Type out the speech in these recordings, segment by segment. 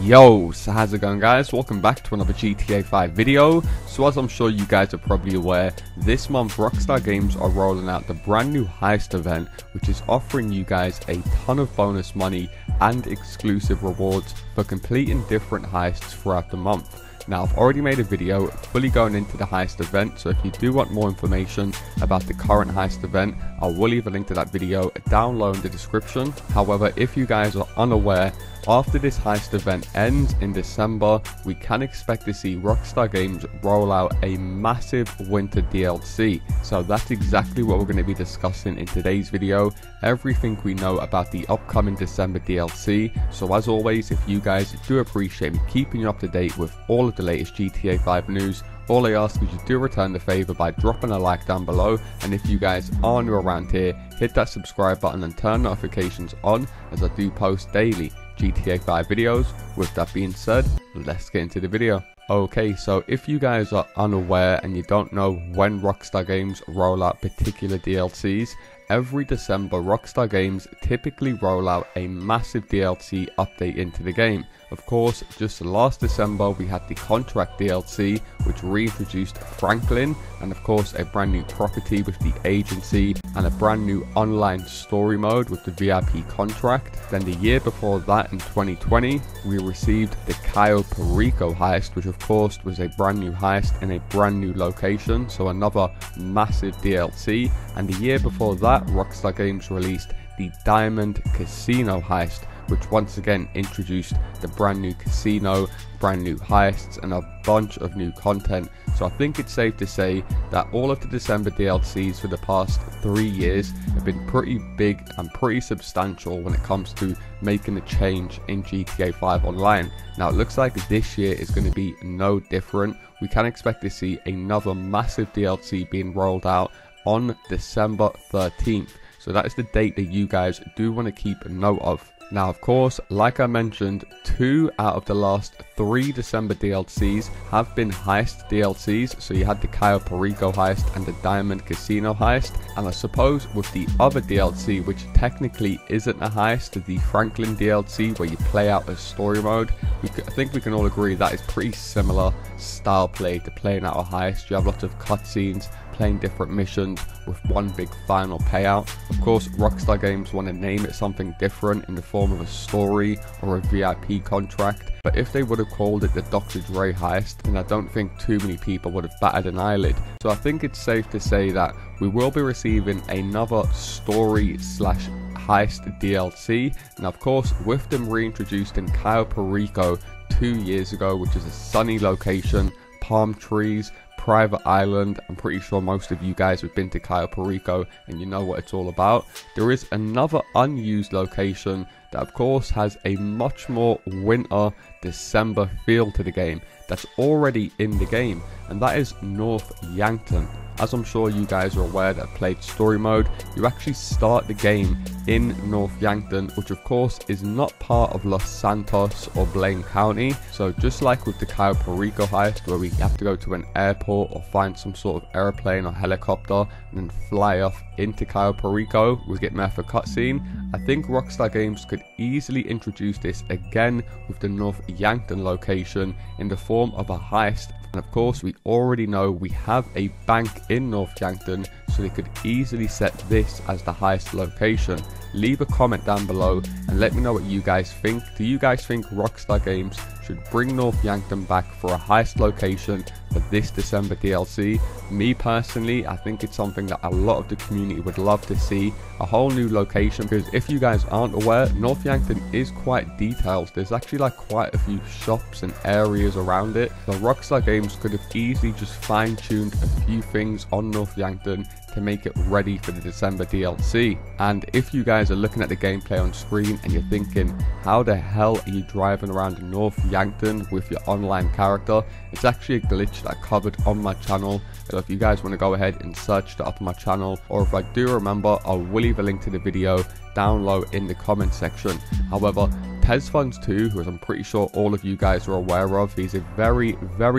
Yo, so how's it going, guys? Welcome back to another GTA 5 video. So as I'm sure you guys are probably aware, this month Rockstar Games are rolling out the brand new Heist event, which is offering you guys a ton of bonus money and exclusive rewards for completing different heists throughout the month. Now, I've already made a video fully going into the Heist event, so if you do want more information about the current Heist event, I will leave a link to that video down low in the description. However, if you guys are unaware, after this Heist event ends in December, we can expect to see Rockstar Games roll out a massive winter DLC. So that's exactly what we're going to be discussing in today's video, everything we know about the upcoming December DLC. So as always, if you guys do appreciate me keeping you up to date with all of the latest GTA 5 news, all I ask is you do return the favour by dropping a like down below, and if you guys are new around here, hit that subscribe button and turn notifications on, as I do post daily GTA 5 videos. With that being said, let's get into the video. Okay, so if you guys are unaware and you don't know when Rockstar Games roll out particular DLCs, every December Rockstar Games typically roll out a massive DLC update into the game. Of course, just last December we had the Contract DLC, which reintroduced Franklin, and of course a brand new property with the agency, and a brand new online story mode with the VIP contract. Then the year before that, in 2020, we received the Cayo Perico heist, which of course was a brand new heist in a brand new location, so another massive DLC. And the year before that, Rockstar Games released the Diamond Casino heist, which once again introduced the brand new casino, brand new heists, and a bunch of new content. So I think it's safe to say that all of the December DLCs for the past 3 years have been pretty big and pretty substantial when it comes to making a change in GTA 5 Online. Now it looks like this year is going to be no different. We can expect to see another massive DLC being rolled out on December 13th. So that is the date that you guys do want to keep note of. Now, of course, like I mentioned, 2 out of the last 3 December DLCs have been heist DLCs. So you had the Cayo Perico heist and the Diamond Casino heist. And I suppose with the other DLC, which technically isn't a heist, the Franklin DLC, where you play out a story mode, I think we can all agree that is pretty similar style play to playing out a heist. You have lots of cutscenes, playing different missions with one big final payout. Of course, Rockstar Games want to name it something different in the form of a story or a VIP contract, but if they would have called it the Dr. Dre heist, then I don't think too many people would have batted an eyelid. So I think it's safe to say that we will be receiving another story slash heist DLC. And of course, with them reintroducing Cayo Perico 2 years ago, which is a sunny location, palm trees, private island. I'm pretty sure most of you guys have been to Cayo Perico and you know what it's all about. There is another unused location that of course has a much more winter December feel to the game that's already in the game, and that is North Yankton. As I'm sure you guys are aware that played story mode, you actually start the game in North Yankton, which of course is not part of Los Santos or Blaine County. So just like with the Cayo Perico heist, where we have to go to an airport or find some sort of airplane or helicopter and then fly off into Cayo Perico, we get met for cutscene. I think Rockstar Games could easily introduce this again with the North Yankton location in the form of a heist. And of course, we already know we have a bank in North Yankton, so they could easily set this as the heist location. Leave a comment down below and let me know what you guys think. Do you guys think Rockstar Games should bring North Yankton back for a heist location for this December DLC? Me personally, I think it's something that a lot of the community would love to see, a whole new location, because if you guys aren't aware, North Yankton is quite detailed. There's actually like quite a few shops and areas around it, so Rockstar Games could have easily just fine-tuned a few things on North Yankton to make it ready for the December DLC. And if you guys are looking at the gameplay on screen and you're thinking, how the hell are you driving around North Yankton with your online character, it's actually a glitch that I covered on my channel. So if you guys want to go ahead and search that up on my channel, or if I do remember, I will leave a link to the video down low in the comment section. However, Tesfons 2, who I'm pretty sure all of you guys are aware of, he's a very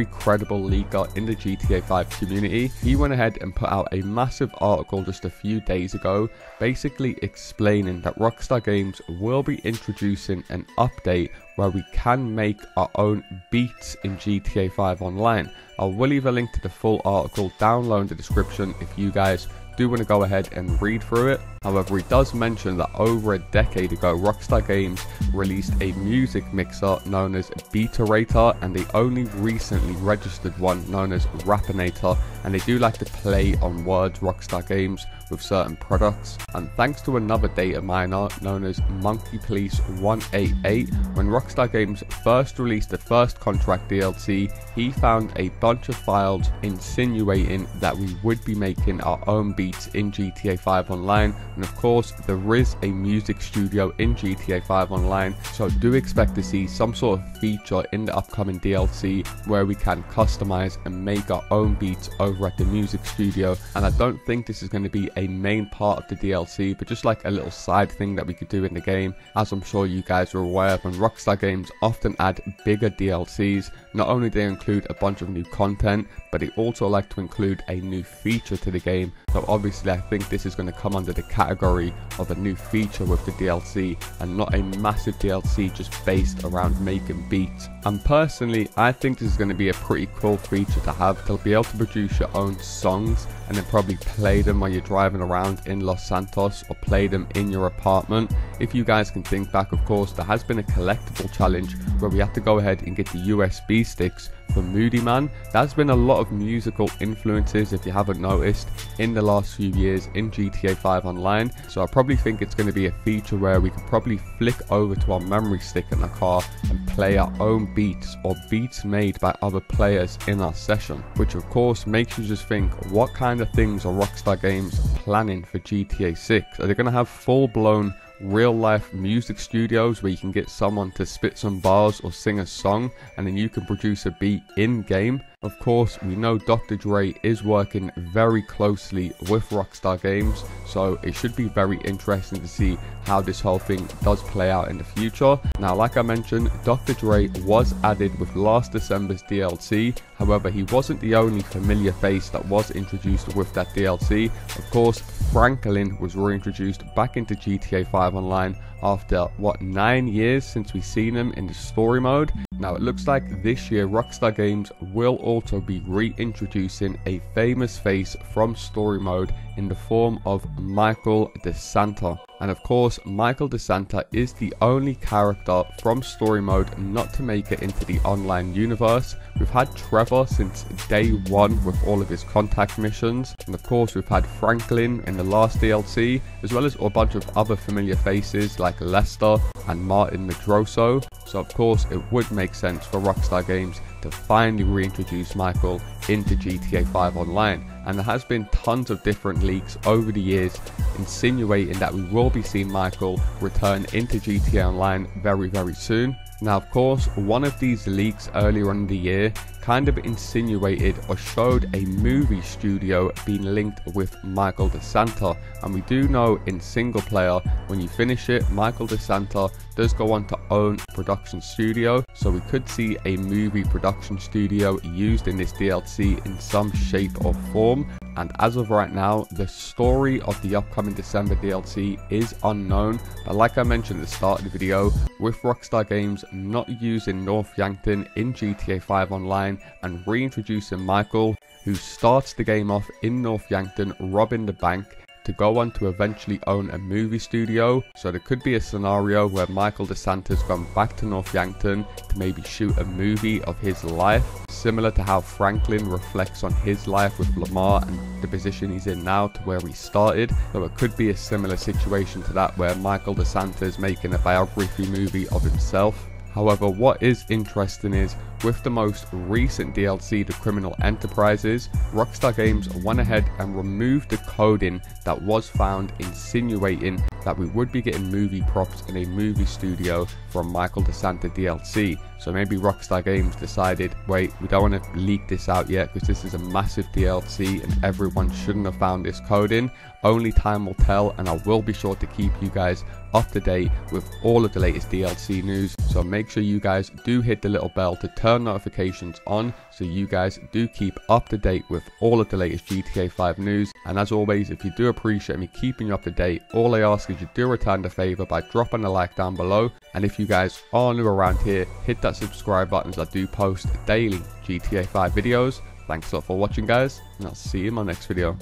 credible leaker in the GTA 5 community. He went ahead and put out a massive article just a few days ago, basically explaining that Rockstar Games will be introducing an update where we can make our own beats in GTA 5 Online. I will leave a link to the full article down below in the description if you guys do want to go ahead and read through it. However, he does mention that over a decade ago, Rockstar Games released a music mixer known as Beaterator, and they only recently registered one known as Rappinator, and they do like to play on words, Rockstar Games, with certain products. And thanks to another data miner known as Monkey Police 188, when Rockstar Games first released the first contract DLC, he found a bunch of files insinuating that we would be making our own beats in GTA 5 Online. And of course, there is a music studio in GTA 5 Online, so do expect to see some sort of feature in the upcoming DLC where we can customize and make our own beats over at the music studio. And I don't think this is going to be a main part of the DLC, but just like a little side thing that we could do in the game. As I'm sure you guys are aware, when Rockstar Games often add bigger DLCs, not only do they include a bunch of new content, but they also like to include a new feature to the game. So obviously I think this is going to come under the category of a new feature with the DLC, and not a massive DLC just based around making beats. And personally, I think this is going to be a pretty cool feature to have, to be able to produce your own songs and then probably play them while you're driving around in Los Santos, or play them in your apartment. If you guys can think back, of course, there has been a collectible challenge where we have to go ahead and get the USB sticks for Moody Man. There's been a lot of musical influences, if you haven't noticed, in the last few years in GTA 5 Online. So I probably think it's going to be a feature where we can probably flick over to our memory stick in the car and play our own beats, or beats made by other players in our session, which of course makes you just think, what kind of things are Rockstar Games planning for GTA 6? Are they going to have full-blown real life music studios where you can get someone to spit some bars or sing a song and then you can produce a beat in game? Of course, we know Dr. Dre is working very closely with Rockstar Games, so it should be very interesting to see how this whole thing does play out in the future. Now, like I mentioned, Dr. Dre was added with last December's DLC. However, he wasn't the only familiar face that was introduced with that DLC. Of course, Franklin was reintroduced back into GTA 5 Online after, what, 9 years since we've seen him in the story mode. Now, it looks like this year Rockstar Games will also be reintroducing a famous face from story mode in the form of Michael DeSanta. And of course, Michael DeSanta is the only character from story mode not to make it into the online universe. We've had Trevor since day one with all of his contact missions, and of course we've had Franklin in the last DLC, as well as a bunch of other familiar faces like Lester and Martin Medroso. So of course it would make sense for Rockstar Games to finally reintroduce Michael into GTA 5 Online. And there has been tons of different leaks over the years insinuating that we will be seeing Michael return into GTA Online very soon. Now, of course, one of these leaks earlier in the year kind of insinuated or showed a movie studio being linked with Michael DeSanta, and we do know in single player, when you finish it, Michael DeSanta does go on to own a production studio, so we could see a movie production studio used in this DLC in some shape or form. And as of right now, the story of the upcoming December DLC is unknown, but like I mentioned at the start of the video, with Rockstar Games not using North Yankton in GTA 5 Online and reintroducing Michael, who starts the game off in North Yankton robbing the bank, to go on to eventually own a movie studio. So there could be a scenario where Michael DeSanta's gone back to North Yankton to maybe shoot a movie of his life, similar to how Franklin reflects on his life with Lamar and the position he's in now to where he started. So it could be a similar situation to that, where Michael DeSanta's making a biography movie of himself. However, what is interesting is, with the most recent DLC, The Criminal Enterprises, Rockstar Games went ahead and removed the coding that was found insinuating that we would be getting movie props in a movie studio from Michael DeSanta DLC. So maybe Rockstar Games decided, wait, we don't want to leak this out yet because this is a massive DLC and everyone shouldn't have found this code in. Only time will tell, and I will be sure to keep you guys up to date with all of the latest DLC news. So make sure you guys do hit the little bell to turn notifications on so you guys do keep up to date with all of the latest GTA 5 news. And as always, if you do appreciate me keeping you up to date, all I ask is you do return the favor by dropping a like down below. And if you guys are new around here, hit that subscribe button as I do post daily GTA 5 videos. Thanks a lot for watching, guys, and I'll see you in my next video.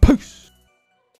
Peace!